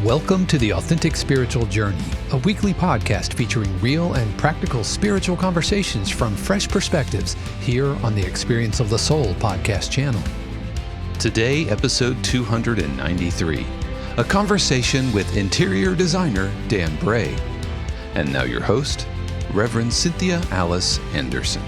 Welcome to the Authentic Spiritual Journey, a weekly podcast featuring real and practical spiritual conversations from fresh perspectives here on the Experience of the Soul podcast channel. Today, episode 293, a conversation with interior designer Dan Bray. And now your host, Reverend Cynthia Alice Anderson.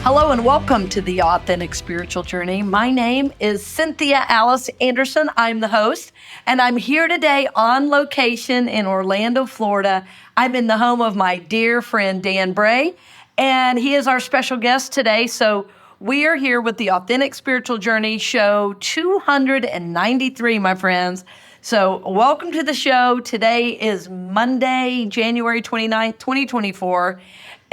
Hello and welcome to the Authentic Spiritual Journey. My name is Cynthia Alice Anderson. I'm the host, and I'm here today on location in Orlando, Florida. I'm in the home of my dear friend Dan Bray, and he is our special guest today. So we are here with the Authentic Spiritual Journey show 293, my friends. So welcome to the show. Today is Monday, January 29th, 2024.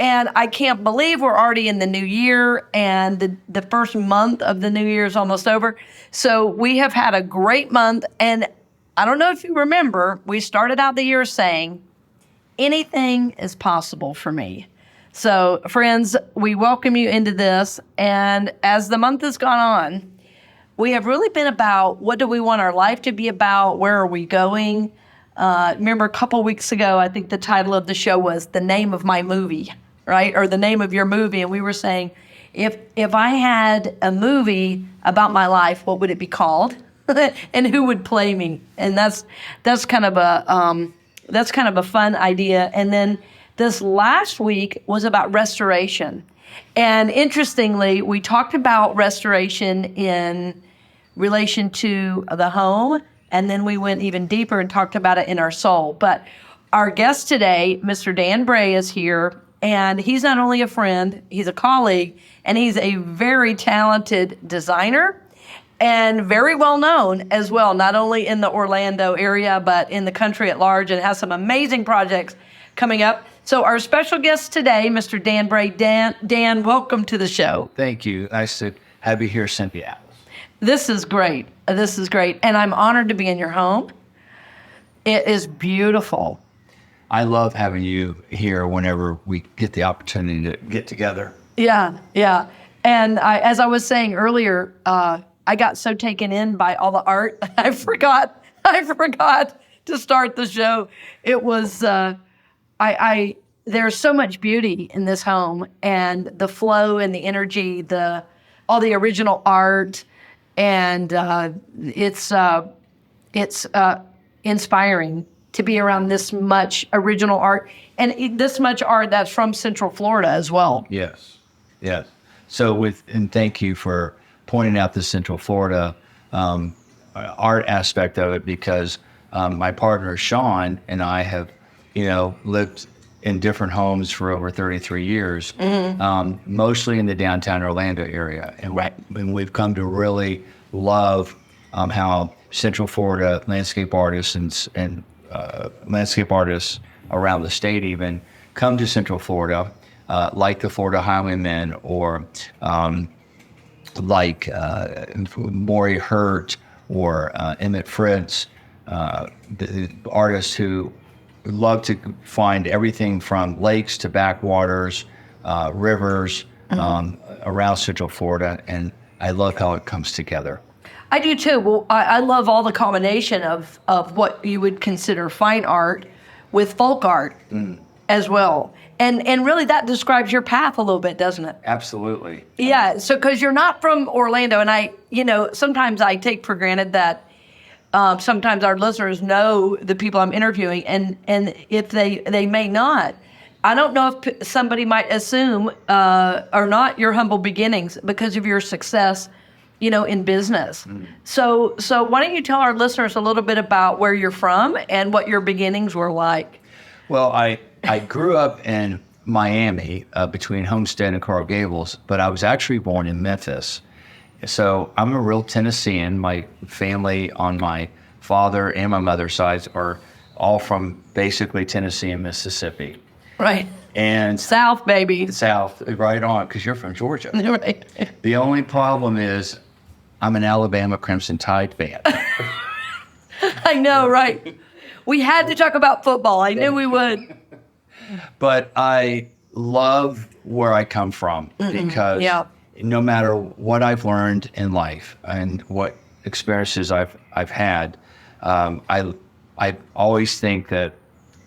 And I can't believe we're already in the new year, and the first month of the new year is almost over. So we have had a great month, and I don't know if you remember, we started out the year saying, anything is possible for me. So friends, we welcome you into this, and as the month has gone on, we have really been about what do we want our life to be about, where are we going? Remember a couple weeks ago, I think the title of the show was The Name of My Movie, right? Or the name of your movie. And we were saying, if I had a movie about my life, what would it be called? And who would play me? And that's kind of a fun idea. And then this last week was about restoration. And interestingly, we talked about restoration in relation to the home, and then we went even deeper and talked about it in our soul. But our guest today, Mr. Dan Bray, is here, and he's not only a friend, he's a colleague, and he's a very talented designer and very well known as well, not only in the Orlando area, but in the country at large, and has some amazing projects coming up. So our special guest today, Mr. Dan Bray. Dan, welcome to the show. Thank you. Nice to have you here, Cynthia. This is great. And I'm honored to be in your home. It is beautiful. I love having you here whenever we get the opportunity to get together. Yeah. And as I was saying earlier, I got so taken in by all the art, I forgot to start the show. It was, there's so much beauty in this home, and the flow and the energy, all the original art, and it's inspiring to be around this much original art and this much art that's from Central Florida as well. Yes. So and thank you for pointing out the Central Florida art aspect of it, because my partner Sean and I have, lived in different homes for over 33 years, mostly in the downtown Orlando area. And we've come to really love how Central Florida landscape artists and landscape artists around the state even come to Central Florida, like the Florida Highwaymen, or like Maury Hurt or Emmett Fritz, the artists who love to find everything from lakes to backwaters, rivers around Central Florida, and I love how it comes together. I do too. Well, I love all the combination of what you would consider fine art with folk art as well. And really that describes your path a little bit, doesn't it? Absolutely. Yeah, so because you're not from Orlando, and sometimes I take for granted that sometimes our listeners know the people I'm interviewing, and if they may not. I don't know if somebody might assume or not your humble beginnings because of your success, in business. So why don't you tell our listeners a little bit about where you're from and what your beginnings were like? Well, I grew up in Miami between Homestead and Coral Gables, but I was actually born in Memphis. So I'm a real Tennessean. My family on my father and my mother's sides are all from basically Tennessee and Mississippi. Right. And South, baby. South, right on, because you're from Georgia. Right. The only problem is I'm an Alabama Crimson Tide fan. I know, right? We had to talk about football. I knew we would. But I love where I come from, because no matter what I've learned in life and what experiences I've had, I always think that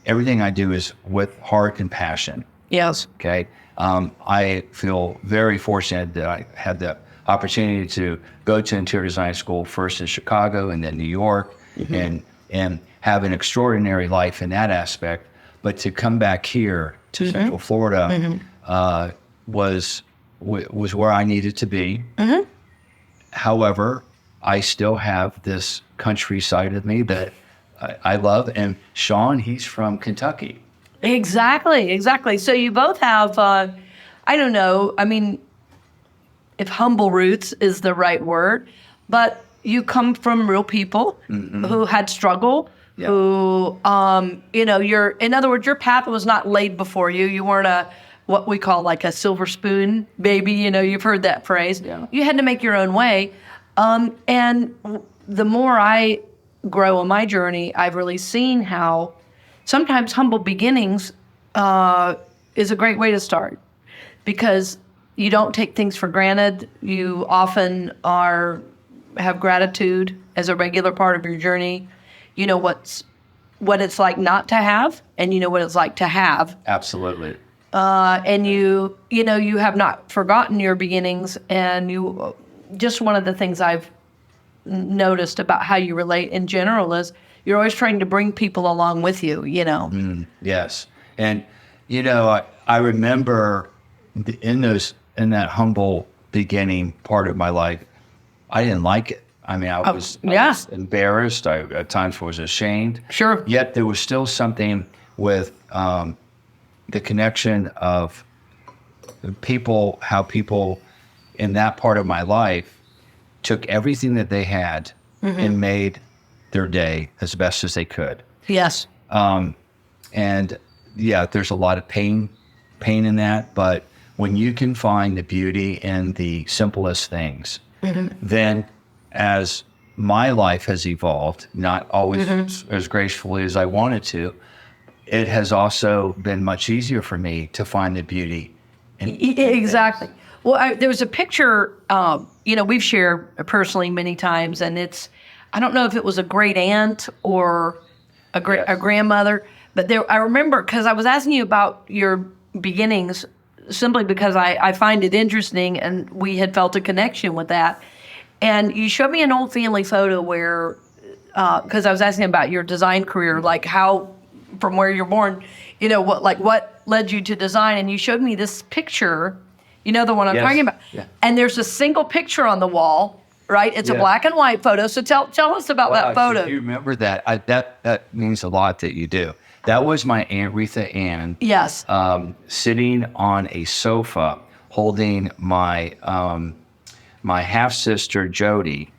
everything I do is with heart and passion. Yes. Okay. I feel very fortunate that I had the opportunity to go to interior design school first in Chicago and then New York, and have an extraordinary life in that aspect. But to come back here to Central Florida was where I needed to be. However, I still have this country side of me that I love. And Sean, he's from Kentucky. Exactly. So you both have, I don't know, I mean, if humble roots is the right word, but you come from real people who had struggle, who, in other words, your path was not laid before you. You weren't what we call like a silver spoon baby. You've heard that phrase. Yeah. You had to make your own way. And the more I grow on my journey, I've really seen how sometimes humble beginnings is a great way to start, because you don't take things for granted. You often have gratitude as a regular part of your journey. You know what it's like not to have, and you know what it's like to have. Absolutely. And you have not forgotten your beginnings, and just one of the things I've noticed about how you relate in general is you're always trying to bring people along with you, Yes. And, I remember in that humble beginning part of my life, I didn't like it. I mean, I was embarrassed. I at times was ashamed. Sure. Yet there was still something with the connection of people, how people in that part of my life took everything that they had and made their day as best as they could. Yes. And yeah, there's a lot of pain in that, but when you can find the beauty in the simplest things, then as my life has evolved, not always as gracefully as I wanted to, it has also been much easier for me to find the beauty in exactly. things. Well, there was a picture, we've shared personally many times, and I don't know if it was a great aunt or a grandmother, but I remember, because I was asking you about your beginnings simply because I find it interesting, and we had felt a connection with that. And you showed me an old family photo where, because I was asking about your design career, like how, from where you're born, what led you to design, and you showed me this picture. You know the one I'm talking about. Yeah. And there's a single picture on the wall, right? It's a black and white photo. So tell us about that photo. You remember that? That means a lot that you do. That was my Aunt Retha Ann. Yes. Sitting on a sofa, holding my my half sister Jody,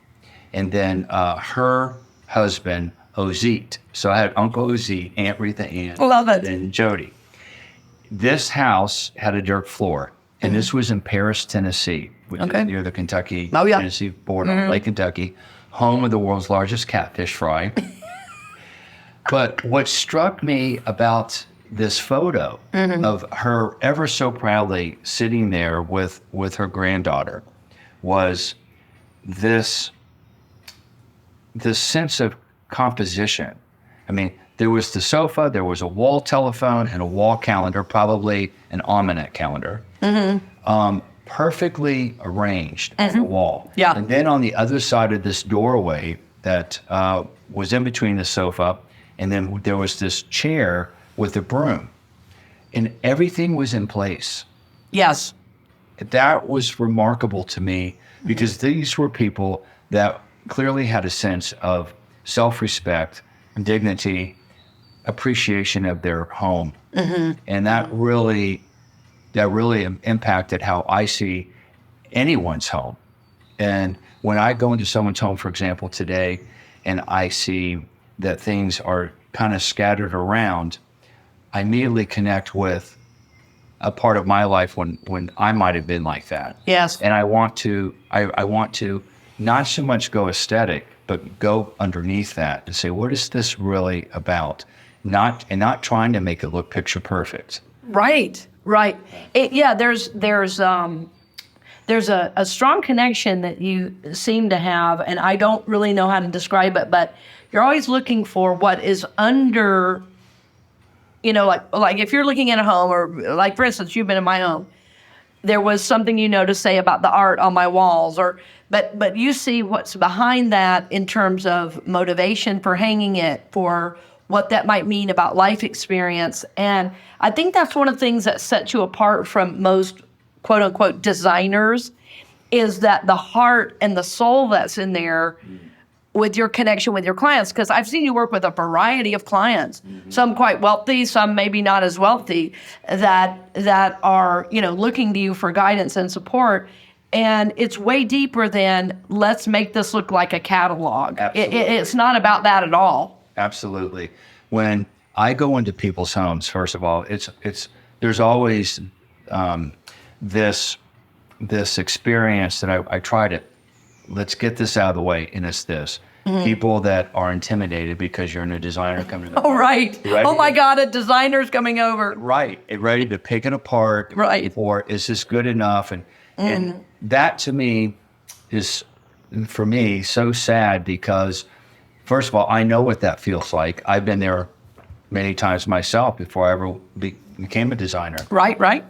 and then her husband Ozit. So I had Uncle Ozit, Aunt Retha Ann, love it, and Jody. This house had a dirt floor. And this was in Paris, Tennessee, which is near the Kentucky-Tennessee border, Lake Kentucky, home of the world's largest catfish fry. But what struck me about this photo of her ever so proudly sitting there with her granddaughter was this sense of composition. I mean, there was the sofa, there was a wall telephone and a wall calendar, probably an almanac calendar, perfectly arranged on the wall. Yeah. And then on the other side of this doorway that was in between the sofa, and then there was this chair with a broom. And everything was in place. Yes. That was remarkable to me, because these were people that clearly had a sense of self-respect, dignity, appreciation of their home. And that really impacted how I see anyone's home. And when I go into someone's home, for example, today, and I see that things are kind of scattered around, I immediately connect with a part of my life when I might have been like that. Yes. And I want to not so much go aesthetic, but go underneath that and say, what is this really about? Not trying to make it look picture perfect. Right. There's there's a strong connection that you seem to have, and I don't really know how to describe it, but you're always looking for what is under, like if you're looking at a home, or like, for instance, you've been in my home, there was something to say about the art on my walls, but you see what's behind that in terms of motivation for hanging it, for what that might mean about life experience. And I think that's one of the things that sets you apart from most quote unquote designers, is that the heart and the soul that's in there with your connection with your clients. Because I've seen you work with a variety of clients, some quite wealthy, some maybe not as wealthy, that are, looking to you for guidance and support. And it's way deeper than, let's make this look like a catalog. It's not about that at all. Absolutely. When I go into people's homes, first of all, there's always this experience that I try to, let's get this out of the way, and it's this. People that are intimidated because you're a new designer coming over. Oh, right. Oh, my God, a designer's coming over. Right. Ready to pick it apart. Right. Or is this good enough? And that to me is, for me, so sad, because first of all, I know what that feels like. I've been there many times myself before I ever became a designer. Right.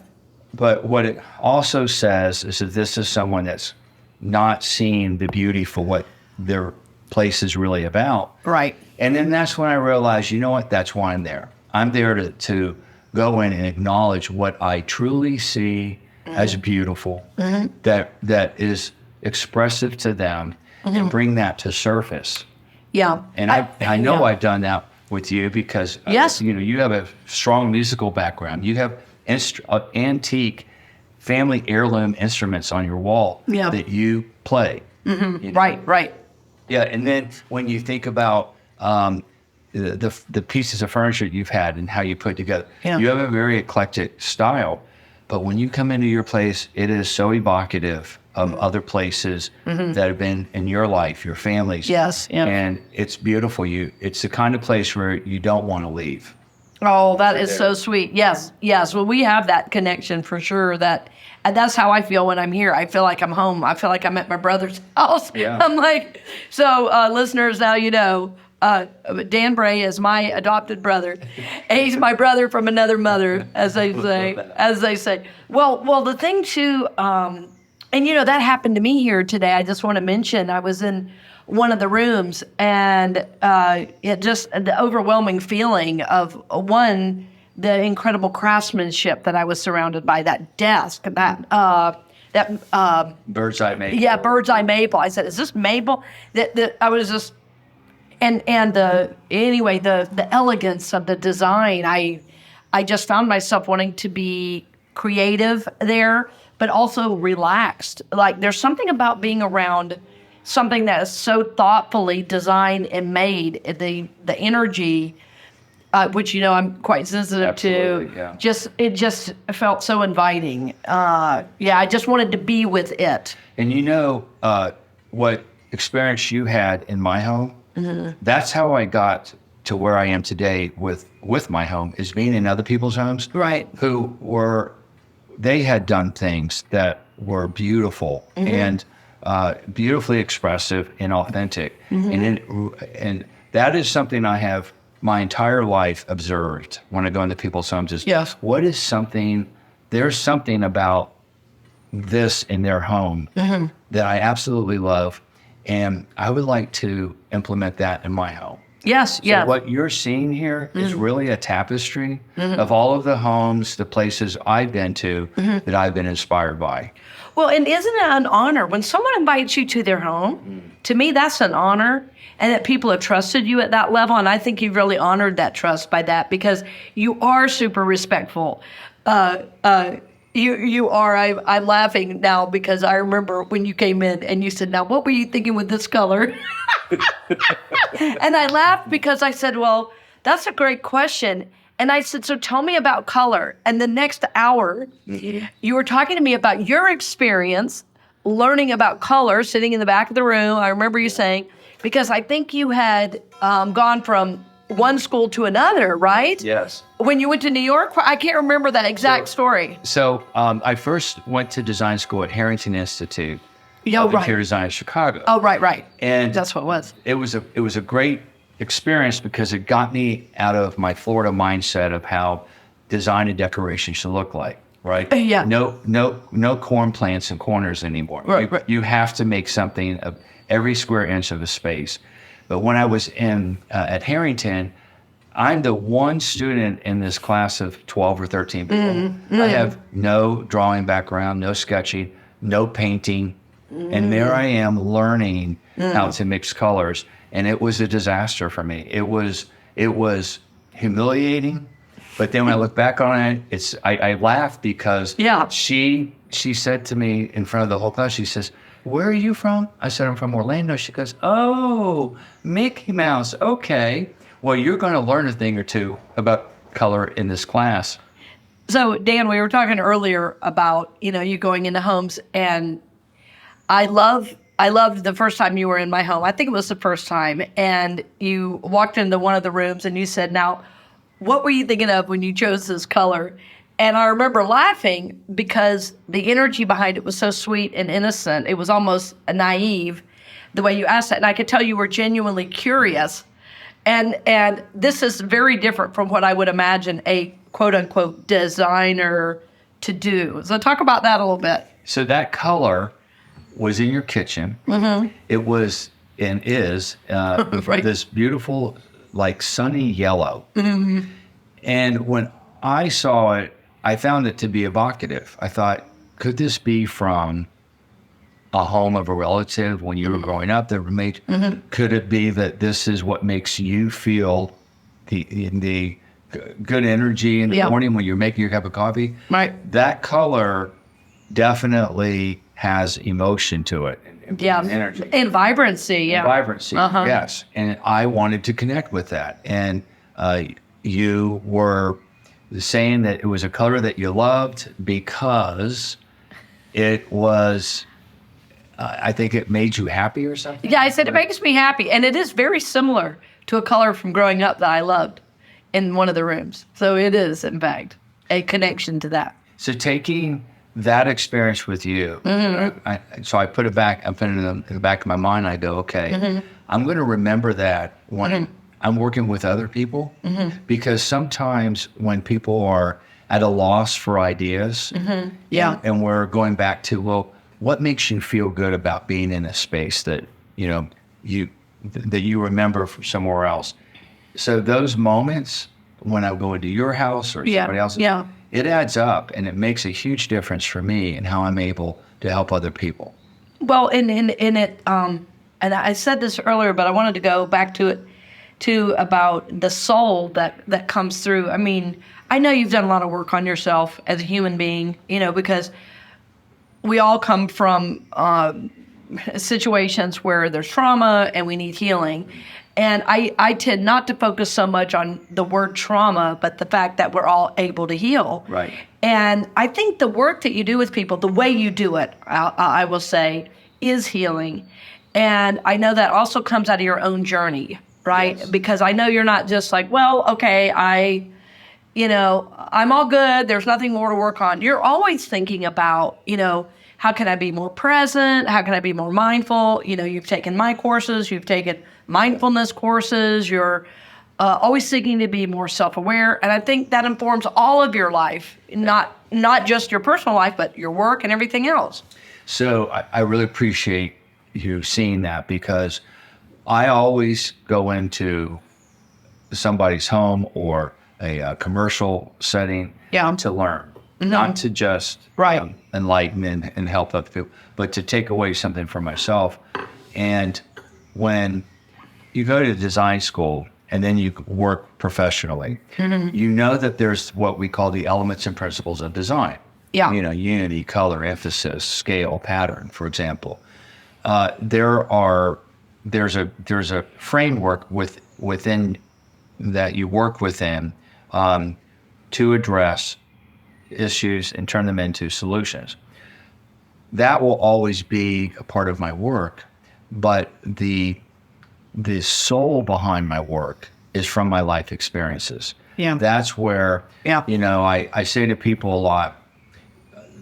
But what it also says is that this is someone that's not seeing the beauty for what their place is really about. Right. And then that's when I realized, you know what, that's why I'm there. I'm there to go in and acknowledge what I truly see as beautiful, that is expressive to them, and bring that to surface. Yeah. And I know I've done that with you, because yes. You have a strong musical background. You have antique family heirloom instruments on your wall that you play. Right. Yeah, and then when you think about the pieces of furniture you've had and how you put together, you have a very eclectic style. But when you come into your place, it is so evocative of other places that have been in your life, your family's. Yes. Yeah. And it's beautiful. It's the kind of place where you don't want to leave. Oh, that is so sweet. Yes. Well, we have that connection for sure. And that's how I feel when I'm here. I feel like I'm home. I feel like I'm at my brother's house. Yeah. I'm like, so listeners, now you know, Dan Bray is my adopted brother. He's my brother from another mother, as they say. Well, the thing too, and that happened to me here today. I just want to mention, I was in one of the rooms, and it just, the overwhelming feeling of the incredible craftsmanship that I was surrounded by, that desk, that Bird's eye maple. Yeah, bird's eye maple. I said, is this maple? That I was just, and the elegance of the design, I just found myself wanting to be creative there, but also relaxed. Like, there's something about being around something that is so thoughtfully designed and made, the energy, which I'm quite sensitive to. Yeah. It just felt so inviting. I just wanted to be with it. And what experience you had in my home, that's how I got to where I am today with my home, is being in other people's homes. Right. They had done things that were beautiful and beautifully expressive and authentic. And that is something I have my entire life observed when I go into people's homes, is there's something about this in their home that I absolutely love, and I would like to implement that in my home. Yes. So what you're seeing here is really a tapestry of all of the homes, the places I've been to that I've been inspired by. Well, and isn't it an honor when someone invites you to their home? To me, that's an honor, and that people have trusted you at that level. And I think you've really honored that trust by that, because you are super respectful. You are. I'm laughing now because I remember when you came in and you said, "Now, what were you thinking with this color?" And I laughed because I said, "Well, that's a great question." And I said, "So tell me about color." And the next hour, you were talking to me about your experience learning about color, sitting in the back of the room. I remember you saying, because I think you had gone from one school to another, right? Yes. When you went to New York, I can't remember that exact story. So I first went to design school at Harrington Institute. Oh, right. Interior design in Chicago. Oh, right. And That's what it was. It was a great experience because it got me out of my Florida mindset of how design and decoration should look like, right? Yeah. No corn plants in corners anymore. Right. You have to make something of every square inch of a space. But when I was at Harrington, I'm the one student in this class of 12 or 13 people. I have no drawing background, no sketching, no painting. And there I am learning how to mix colors. And it was a disaster for me. It was humiliating. But then when I look back on it, I laugh because she said to me in front of the whole class, she says, "Where are you from?" I said, "I'm from Orlando." She goes, "Oh, Mickey Mouse. Okay. Well, you're going to learn a thing or two about color in this class." So, Dan, we were talking earlier about, you going into homes, and I loved the first time you were in my home. I think it was the first time, and you walked into one of the rooms and you said, "Now, what were you thinking of when you chose this color?" And I remember laughing because the energy behind it was so sweet and innocent. It was almost naive, the way you asked that. And I could tell you were genuinely curious. And this is very different from what I would imagine a quote-unquote designer to do. So talk about that a little bit. So that color was in your kitchen. It was and is this beautiful, like sunny yellow. And when I saw it, I found it to be evocative. I thought, could this be from a home of a relative when you were growing up that made? Could it be that this is what makes you feel the good energy in the morning when you're making your cup of coffee? Right. That color definitely has emotion to it. And energy. And vibrancy, Vibrancy, yes. And I wanted to connect with that. And you were saying that it was a color that you loved because it was, I think it made you happy or something? Yeah, I said it makes me happy. And it is very similar to a color from growing up that I loved in one of the rooms. So it is, in fact, a connection to that. So taking that experience with you, so I put it back, I put it in the back of my mind. I go, okay, I'm going to remember that when I'm working with other people, because sometimes when people are at a loss for ideas, and we're going back to, well, what makes you feel good about being in a space that you remember from somewhere else? So those moments when I go into your house or somebody else's, it adds up, and it makes a huge difference for me in how I'm able to help other people. Well, in it, and I said this earlier, but I wanted to go back to it too, about the soul that comes through. I mean, I know you've done a lot of work on yourself as a human being, because we all come from situations where there's trauma and we need healing. And I tend not to focus so much on the word trauma, but the fact that we're all able to heal. Right. And I think the work that you do with people, the way you do it, I will say, is healing. And I know that also comes out of your own journey, right? Yes. Because I know you're not just like, well, okay, I'm all good. There's nothing more to work on. You're always thinking about, how can I be more present? How can I be more mindful? You've taken my courses, you've taken mindfulness courses, you're always seeking to be more self-aware. And I think that informs all of your life, not just your personal life, but your work and everything else. So I really appreciate you seeing that, because I always go into somebody's home or a commercial setting to learn. Not to just enlighten and help other people, but to take away something for myself. And when you go to design school and then you work professionally, you know that there's what we call the elements and principles of design. Unity, color, emphasis, scale, pattern, for example. There's a framework within that you work within to address issues and turn them into solutions. That will always be a part of my work, but the soul behind my work is from my life experiences. Yeah. That's where, I say to people a lot,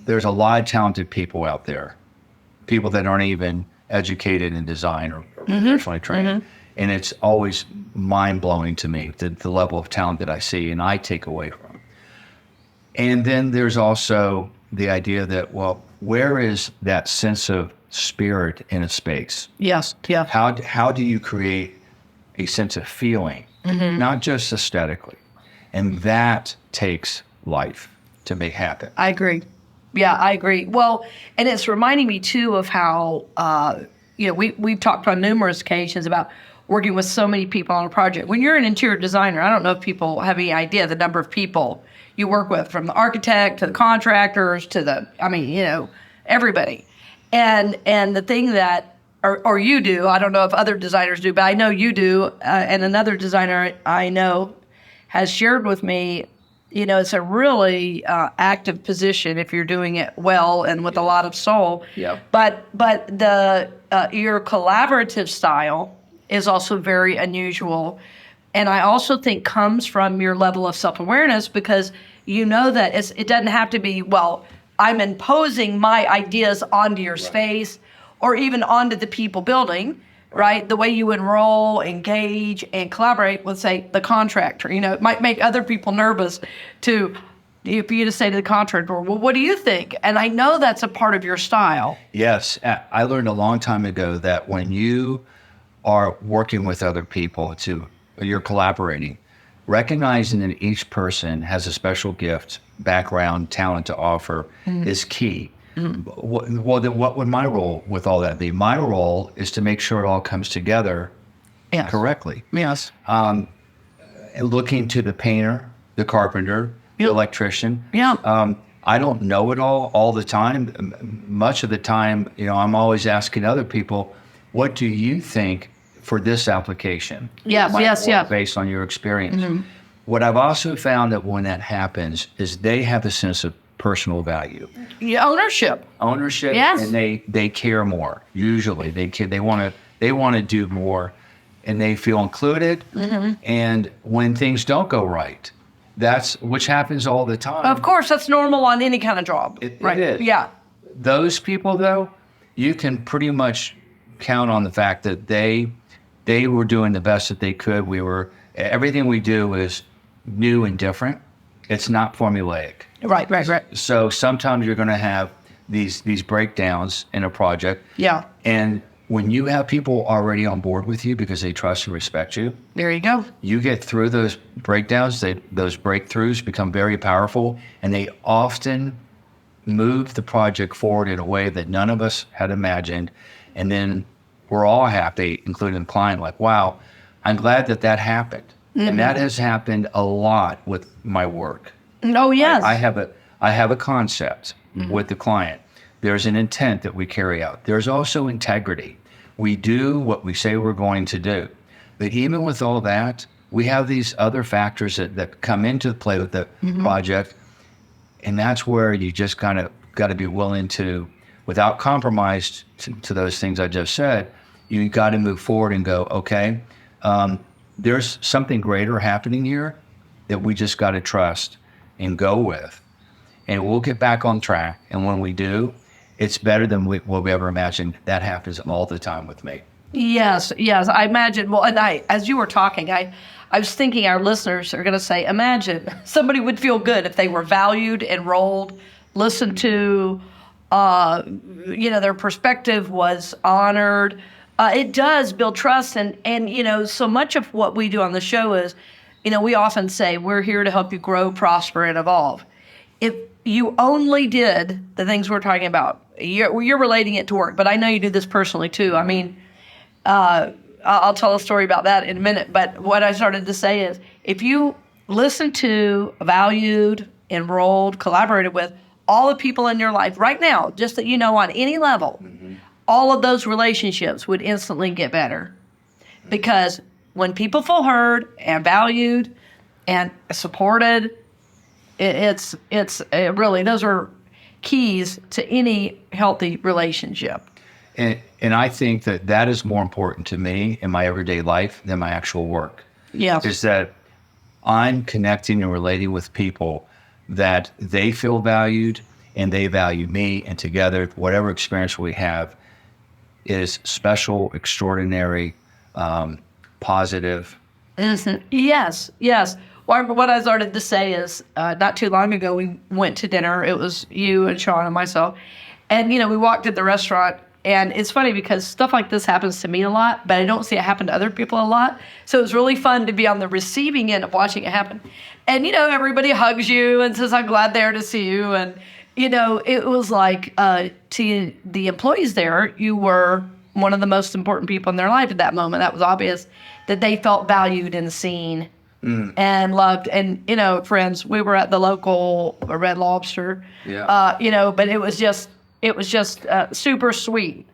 there's a lot of talented people out there, people that aren't even educated in design or professionally trained. And it's always mind-blowing to me, the level of talent that I see and I take away from. And then there's also the idea that, well, where is that sense of spirit in a space? Yes. Yeah. How do you create a sense of feeling, not just aesthetically? And that takes life to make happen. I agree. Yeah, I agree. Well, and it's reminding me too of how, we've talked on numerous occasions about working with so many people on a project. When you're an interior designer, I don't know if people have any idea the number of people you work with, from the architect to the contractors to everybody. And the thing that, or you do, I don't know if other designers do, but I know you do, and another designer I know has shared with me, it's a really active position if you're doing it well and with a lot of soul. Yeah. But the your collaborative style is also very unusual, and I also think comes from your level of self-awareness, because you know that it doesn't have to be, well, I'm imposing my ideas onto your space or even onto the people building. Right? The way you enroll, engage, and collaborate with, say, the contractor. It might make other people nervous for you to say to the contractor, well, what do you think? And I know that's a part of your style. Yes. I learned a long time ago that when you are working with other people, you're collaborating, recognizing that each person has a special gift, background, talent to offer is key. Well, then what would my role with all that be? My role is to make sure it all comes together correctly. Yes. Looking to the painter, the carpenter, the electrician. Yeah. I don't know it all the time. Much of the time, I'm always asking other people, what do you think for this application? Yes. Based on your experience. What I've also found that when that happens is they have a sense of personal value. Yeah, ownership. Yes. And they care more. Usually they want to do more, and they feel included. And when things don't go right, which happens all the time. Of course, that's normal on any kind of job. It is. Yeah. Those people, though, you can pretty much count on the fact that they were doing the best that they could. Everything we do is new and different. It's not formulaic. Right. So sometimes you're going to have these breakdowns in a project. Yeah. And when you have people already on board with you because they trust and respect you, there you go. You get through those breakdowns. Those breakthroughs become very powerful, and they often move the project forward in a way that none of us had imagined. And then we're all happy, including the client, like, wow, I'm glad that happened. And that has happened a lot with my work. Oh, yes. I have a concept with the client. There's an intent that we carry out. There's also integrity. We do what we say we're going to do. But even with all that, we have these other factors that come into play with the project. And that's where you just kind of got to be willing to, without compromise to those things I just said, you got to move forward and go, okay, there's something greater happening here that we just got to trust and go with, and we'll get back on track. And when we do, it's better than what we ever imagined. That happens all the time with me. Yes. I imagine. Well, and as you were talking, I was thinking our listeners are going to say, imagine somebody would feel good if they were valued, enrolled, listened to, their perspective was honored. It does build trust. And so much of what we do on the show is, we often say we're here to help you grow, prosper, and evolve. If you only did the things we're talking about, you're relating it to work, but I know you do this personally too. I mean, I'll tell a story about that in a minute, but what I started to say is if you listen to, valued, enrolled, collaborated with all the people in your life right now, just that on any level, all of those relationships would instantly get better. Because when people feel heard and valued and supported, it's really, those are keys to any healthy relationship. And I think that is more important to me in my everyday life than my actual work. Yeah. is that I'm connecting and relating with people that they feel valued and they value me, and together, whatever experience we have is special, extraordinary, positive. Yes, yes. What I started to say is, not too long ago, we went to dinner. It was you and Sean and myself. And, we walked in the restaurant. And it's funny because stuff like this happens to me a lot, but I don't see it happen to other people a lot. So it was really fun to be on the receiving end of watching it happen. And, everybody hugs you and says, I'm glad they're to see you. And, it was like, to the employees there, you were one of the most important people in their life at that moment. That was obvious that they felt valued and seen and loved. And, friends, we were at the local Red Lobster, but it was just super sweet.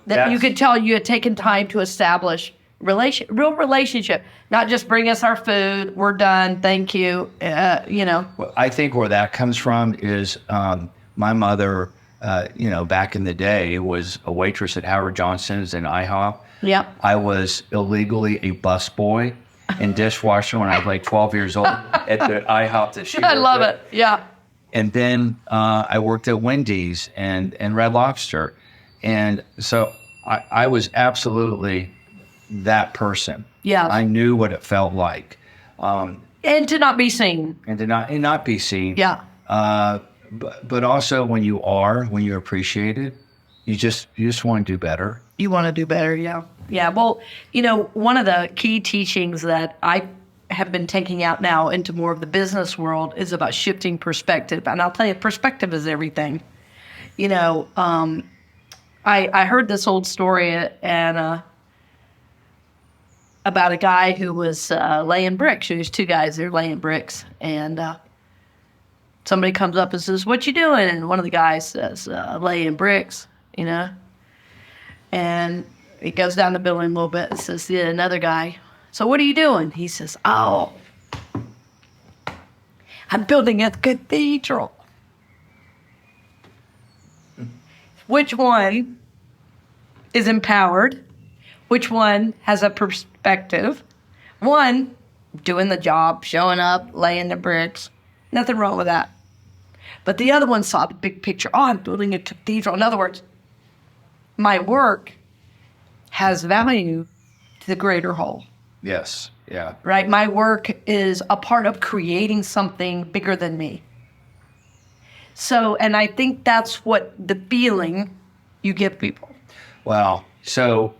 That you could tell you had taken time to establish real relationship, not just bring us our food, we're done, thank you. Well, I think where that comes from is my mother, back in the day, was a waitress at Howard Johnson's and IHOP. Yep. I was illegally a busboy and dishwasher when I was like 12 years old at the IHOP that she I worked love at. it. Yeah. And then I worked at Wendy's and Red Lobster. And so I was absolutely that person. Yeah. I knew what it felt like. And to not be seen. And to not be seen. Yeah. But also when you're appreciated, you just want to do better. You want to do better, yeah. Yeah, well, one of the key teachings that I have been taking out now into more of the business world is about shifting perspective. And I'll tell you, perspective is everything. I heard this old story and about a guy who was laying bricks. There's two guys, they're laying bricks. And somebody comes up and says, what you doing? And one of the guys says, laying bricks, And he goes down the building a little bit and says to another guy, so what are you doing? He says, oh, I'm building a cathedral. Which one is empowered? Which one has a perspective? One, doing the job, showing up, laying the bricks. Nothing wrong with that. But the other one saw the big picture. Oh, I'm building a cathedral. In other words, my work has value to the greater whole. Yes. Yeah. Right? My work is a part of creating something bigger than me. So, and I think that's what the feeling you give people. Wow. So,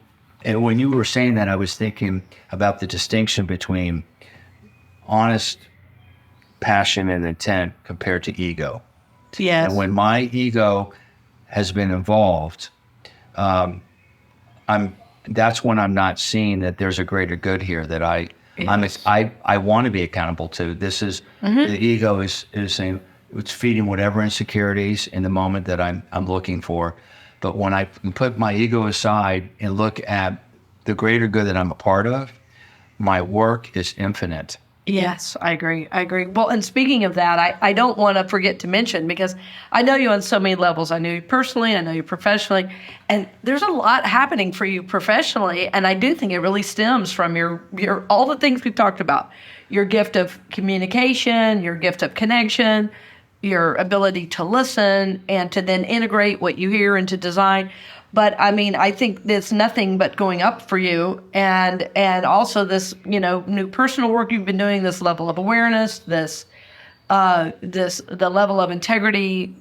and when you were saying that, I was thinking about the distinction between honest passion and intent compared to ego. Yes. And when my ego has been involved, that's when I'm not seeing that there's a greater good here that I want to be accountable to. This is the ego is saying it's feeding whatever insecurities in the moment that I'm looking for. But when I put my ego aside and look at the greater good that I'm a part of, my work is infinite. Yes, I agree. Well, and speaking of that, I don't want to forget to mention, because I know you on so many levels. I know you personally, I know you professionally, and there's a lot happening for you professionally, and I do think it really stems from your all the things we've talked about. Your gift of communication, your gift of connection, your ability to listen, and to then integrate what you hear into design. But I mean, I think there's nothing but going up for you, and also this, new personal work you've been doing, this level of awareness, the level of integrity,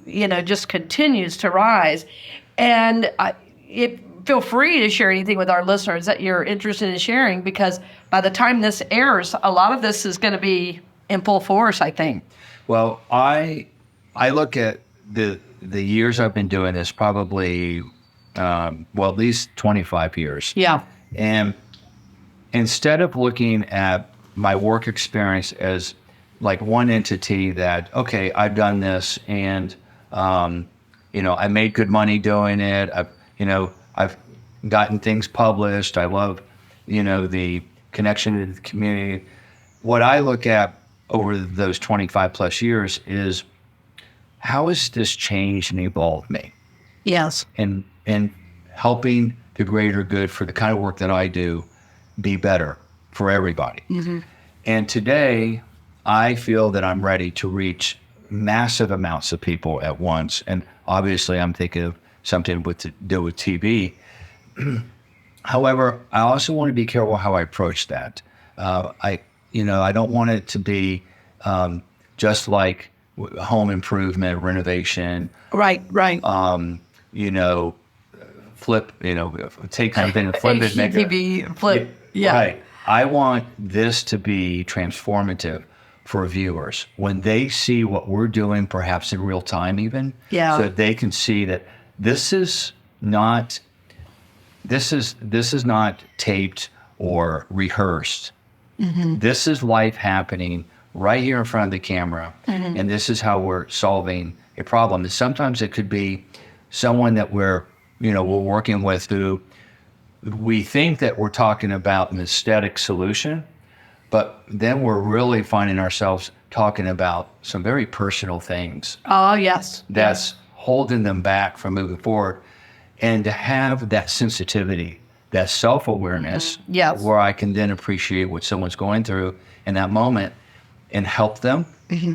just continues to rise. And feel free to share anything with our listeners that you're interested in sharing, because by the time this airs, a lot of this is going to be in full force, I think. Well, I look at the years I've been doing this, probably. At least 25 years. Yeah. And instead of looking at my work experience as like one entity that, okay, I've done this and, I made good money doing it. I've gotten things published. I love, the connection to the community. What I look at over those 25 plus years is, how has this changed and evolved me? Yes. And helping the greater good for the kind of work that I do be better for everybody. And today, I feel that I'm ready to reach massive amounts of people at once. And obviously, I'm thinking of something to do with TV. However, I also want to be careful how I approach that. I don't want it to be just like home improvement, renovation. Right. Flip, take something and flip it, make it. HGTV, flip. Yeah. Right. I want this to be transformative for viewers when they see what we're doing, perhaps in real time, even. Yeah. So that they can see that this is not taped or rehearsed. This is life happening right here in front of the camera, and this is how we're solving a problem. And sometimes it could be someone that we're working with who we think that we're talking about an aesthetic solution, but then we're really finding ourselves talking about some very personal things. Oh, yes. That's holding them back from moving forward. And to have that sensitivity, that self-awareness, where I can then appreciate what someone's going through in that moment and help them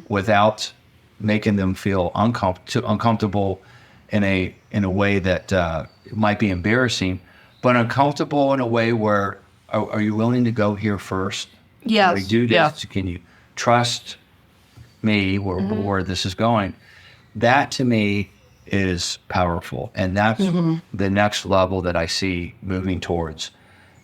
without making them feel uncomfortable in a way that might be embarrassing, but uncomfortable in a way where, are you willing to go here first? Yes. Can we do this? Yes. Can you trust me where this is going? That to me is powerful. And that's the next level that I see moving towards,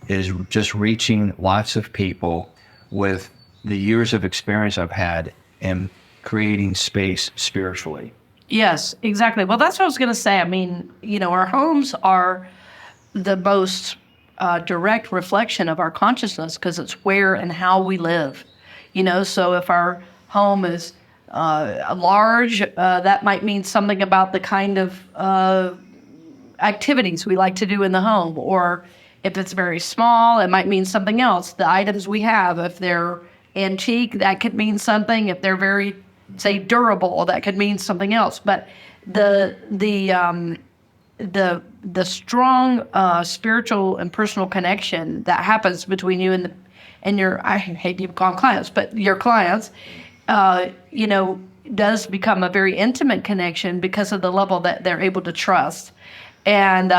is just reaching lots of people with the years of experience I've had and creating space spiritually. Yes, exactly. Well, that's what I was going to say. I mean, our homes are the most direct reflection of our consciousness, because it's where and how we live. So if our home is large, that might mean something about the kind of activities we like to do in the home. Or if it's very small, it might mean something else. The items we have, if they're antique, that could mean something. If they're very, say, durable, that could mean something else. But the strong spiritual and personal connection that happens between you and your, I hate to even call them clients, but your clients, does become a very intimate connection because of the level that they're able to trust. And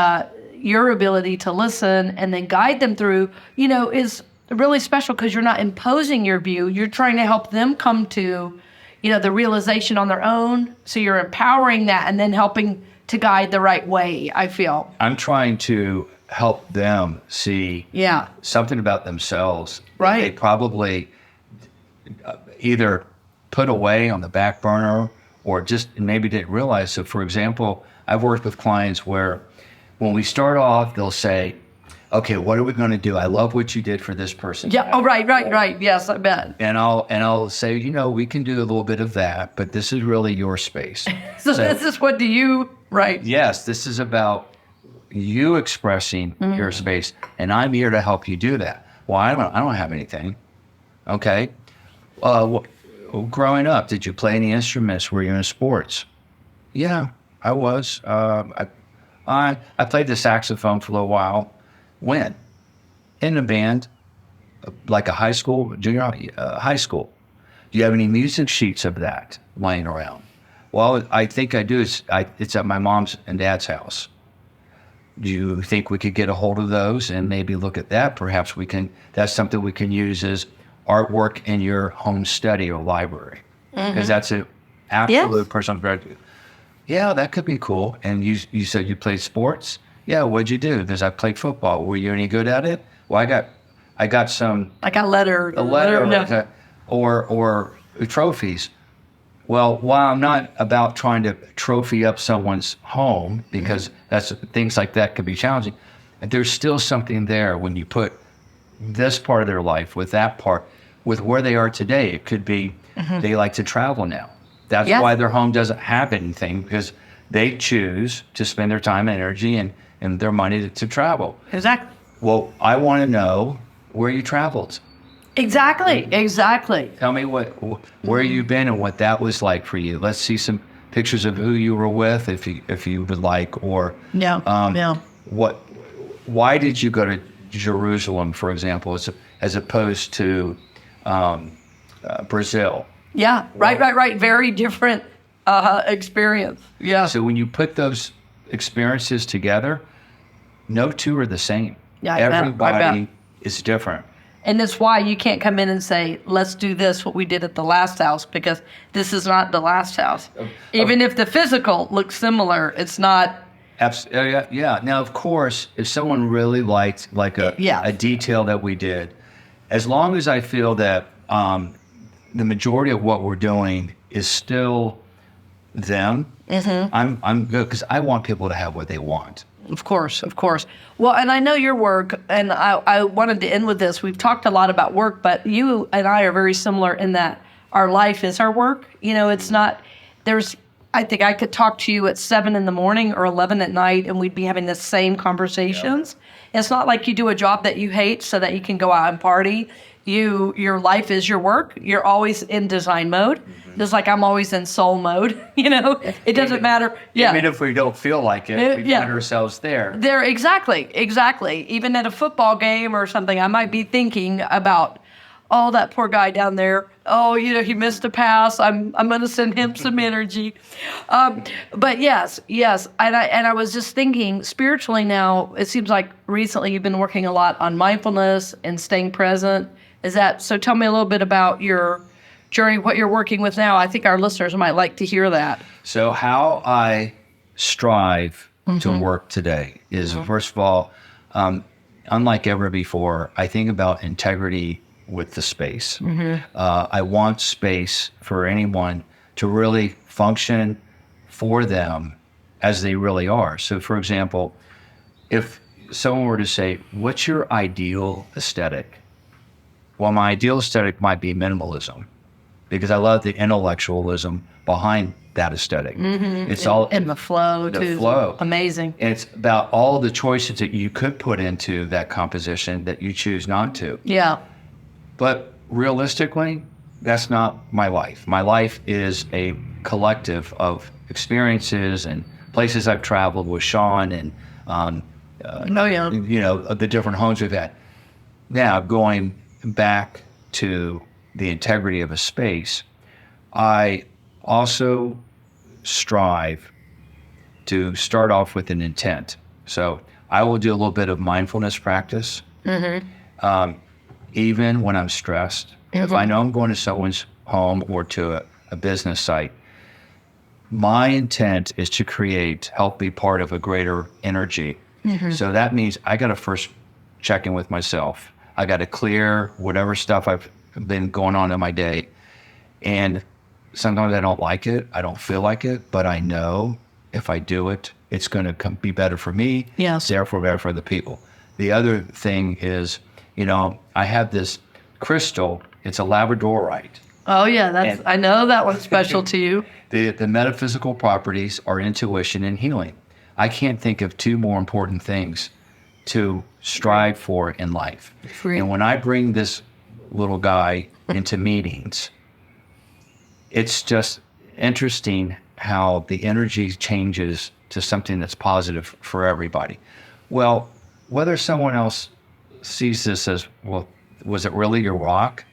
your ability to listen and then guide them through, is really special, because you're not imposing your view. You're trying to help them come to, the realization on their own. So you're empowering that and then helping to guide the right way, I feel. I'm trying to help them see something about themselves. Right. They probably either put away on the back burner or just maybe didn't realize. So, for example, I've worked with clients where when we start off, they'll say, okay, what are we going to do? I love what you did for this person. Yeah. Oh, right. Yes, I bet. And I'll say, we can do a little bit of that, but this is really your space. So this is what do you, right? Yes, this is about you expressing your space, and I'm here to help you do that. Well, I don't have anything. Okay. Growing up, did you play any instruments? Were you in sports? Yeah, I was. I played the saxophone for a little while. When? In a band, like a high school, junior high school. Do you have any music sheets of that laying around? Well, I think I do. It's at my mom's and dad's house. Do you think we could get a hold of those and maybe look at that? Perhaps that's something we can use as artwork in your home study or library. Because that's an absolute personal value. Yeah, that could be cool. And you said you played sports? Yeah, what'd you do? Because I played football. Were you any good at it? Well, I got some. Like a letter. Or trophies. Well, while I'm not about trying to trophy up someone's home, because things like that could be challenging, there's still something there when you put this part of their life with that part, with where they are today. It could be they like to travel now. That's why their home doesn't have anything, because they choose to spend their time and energy and their money to travel. Exactly. Well, I want to know where you traveled. Exactly. Tell me where you've been and what that was like for you. Let's see some pictures of who you were with, if you would like, or why why did you go to Jerusalem, for example, as opposed to Brazil. Yeah, right. Very different experience. Yeah. So when you put those experiences together, no two are the same. Yeah, I bet. Everybody is different. And that's why you can't come in and say, let's do this, what we did at the last house, because this is not the last house. Even if the physical looks similar, it's not. Absolutely. Yeah. Now, of course, if someone really liked a detail that we did, as long as I feel that the majority of what we're doing is still them, I'm good, because I want people to have what they want. Of course. Well, and I know your work, and I wanted to end with this. We've talked a lot about work, but you and I are very similar in that our life is our work. It's not, I think I could talk to you at 7 in the morning or 11 at night, and we'd be having the same conversations. Yeah. It's not like you do a job that you hate so that you can go out and party. Your life is your work. You're always in design mode. Just like I'm always in soul mode. It doesn't matter. Yeah. Even if we don't feel like it, we find ourselves there. There, exactly. Even at a football game or something, I might be thinking about, oh, that poor guy down there. Oh, he missed a pass. I'm going to send him some energy. But yes. And I was just thinking spiritually now, it seems like recently you've been working a lot on mindfulness and staying present. So tell me a little bit about your journey, what you're working with now. I think our listeners might like to hear that. So how I strive to work today is, first of all, unlike ever before, I think about integrity with the space. I want space for anyone to really function for them as they really are. So, for example, if someone were to say, what's your ideal aesthetic? Well, my ideal aesthetic might be minimalism, because I love the intellectualism behind that aesthetic. It's all in the flow, the flow. Amazing. And it's about all the choices that you could put into that composition that you choose not to. Yeah. But realistically, that's not my life. My life is a collective of experiences and places I've traveled with Sean and the different homes we've had. Now, going back to the integrity of a space, I also strive to start off with an intent. So I will do a little bit of mindfulness practice, even when I'm stressed. If I know I'm going to someone's home or to a business site, my intent is to help be part of a greater energy. So that means I got to first check in with myself. I got to clear whatever stuff I've been going on in my day. And sometimes I don't like it. I don't feel like it, but I know if I do it, it's going to be better for me. Yes. Therefore better for the people. The other thing is, I have this crystal. It's a labradorite. Oh yeah, I know that one's special to you. The metaphysical properties are intuition and healing. I can't think of two more important things to strive for in life. And when I bring this little guy into meetings, it's just interesting how the energy changes to something that's positive for everybody. Well, whether someone else sees this as, well, was it really your rock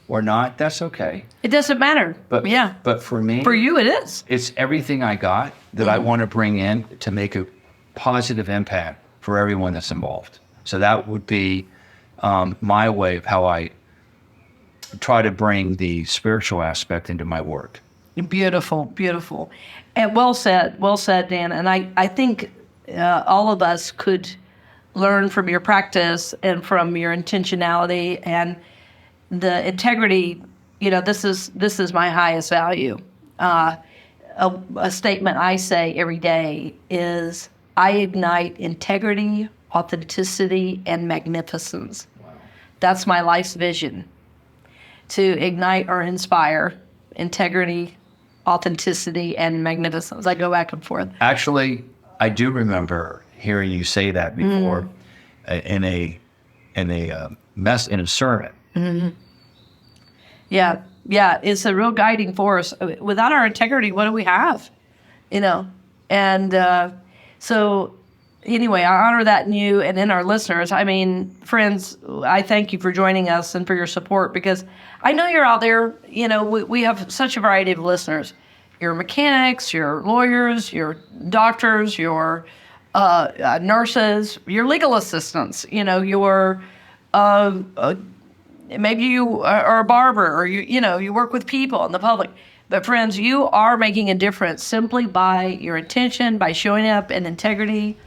or not, that's okay. It doesn't matter. But for me, for you, it is. It's everything I got that I want to bring in to make a positive impact for everyone that's involved. So that would be my way of how I try to bring the spiritual aspect into my work. Beautiful. And well said, Dan. And I think all of us could learn from your practice and from your intentionality and the integrity. This is my highest value. A statement I say every day is, I ignite integrity, authenticity, and magnificence. Wow. That's my life's vision. To ignite or inspire integrity, authenticity, and magnificence. I go back and forth. Actually, I do remember hearing you say that before in a sermon. Mm-hmm. Yeah, it's a real guiding force. Without our integrity, what do we have? And so anyway, I honor that in you and in our listeners. I mean, friends, I thank you for joining us and for your support, because I know you're out there. You know, we have such a variety of listeners. Your mechanics, your lawyers, your doctors, your nurses, your legal assistants, you know, your maybe you are a barber, or you work with people in the public. But friends, you are making a difference simply by your intention, by showing up in integrity,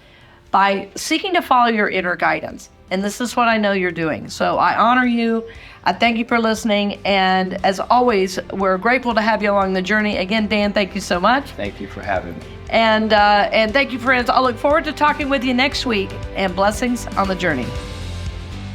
by seeking to follow your inner guidance. And this is what I know you're doing. So I honor you. I thank you for listening. And as always, we're grateful to have you along the journey. Again, Dan, thank you so much. Thank you for having me. And thank you, friends. I look forward to talking with you next week, and blessings on the journey.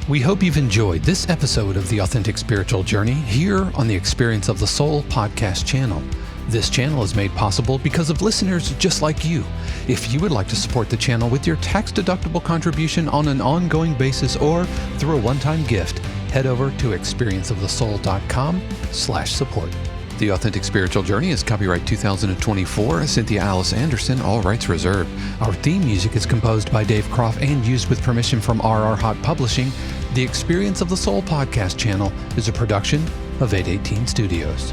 We hope you've enjoyed this episode of The Authentic Spiritual Journey here on the Experience of the Soul podcast channel. This channel is made possible because of listeners just like you. If you would like to support the channel with your tax-deductible contribution on an ongoing basis or through a one-time gift, head over to experienceofthesoul.com/support. The Authentic Spiritual Journey is copyright 2024, Cynthia Alice Anderson, all rights reserved. Our theme music is composed by Dave Croft and used with permission from RR Hot Publishing. The Experience of the Soul podcast channel is a production of 818 Studios.